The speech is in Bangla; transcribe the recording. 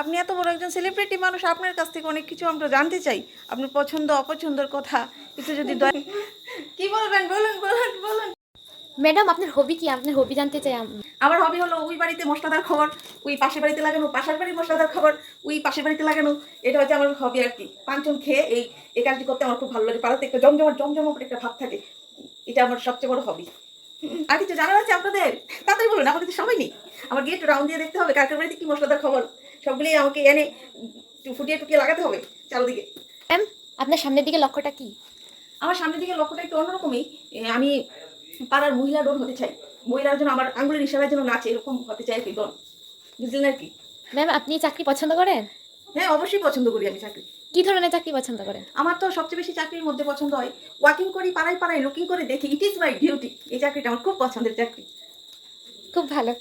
আপনি এত বড় একজন সেলিব্রিটি মানুষ, আপনার কাছ থেকে অনেক কিছু আমরা জানতে চাই। আপনার পছন্দ অপছন্দের কথা একটু যদি কি বলবেন, বলুন বলুন বলুন। ম্যাডাম আপনার হবি কি? আপনার হবি জানতে চাই। আমার হবি হলো ওই বাড়িতে মশলাদার খবর, ওই পাশের বাড়িতে লাগানো, পাশের বাড়ির মশলাদার খবর, ওই পাশের বাড়িতে লাগানো। এটা হচ্ছে আমার হবি আর কি। পাঁচজন খেয়ে এই কাজটি করতে আমার খুব ভালো লাগে। পাড়াতে একটা জমজমাট একটা ভাব থাকে। এটা আমার সবচেয়ে বড় হবি। আর কিছু জানার আছে আপনাদের? তাড়াতাড়ি বলুন, আমাদের তো সময় নেই। আমার গিয়ে একটু রাউন্ড দিয়ে দেখতে হবে কার বাড়িতে কি মশলাদার খবর। সবগুলি আমাকে এনে ফুটিয়ে টুকিয়ে লাগাতে হবে চারদিকে। ম্যাম আপনার সামনের দিকে লক্ষ্যটা কি? আমার সামনের দিকে লক্ষ্যটা একটু অন্যরকমই। আমি পাড়ার মহিলা ডন হতে চাই। মহিলার জন্য আমার আঙ্গুলের ইশারার জন্য নাচে, এরকম হতে চাই কি ডন। বুঝলেন আর কি? ম্যাম আপনি চাকরি পছন্দ করেন? হ্যাঁ, অবশ্যই পছন্দ করি আমি চাকরি। কি ধরনের চাকরি পছন্দ করেন? আমার তো সবচেয়ে বেশি চাকরির মধ্যে পছন্দ হয় ওয়াকিং করি, পাড়ায় পাড়ায় লুকিং করে দেখি, ইট ইজ মাই ডিউটি। এই চাকরিটা আমার খুব পছন্দের চাকরি। খুব ভালো।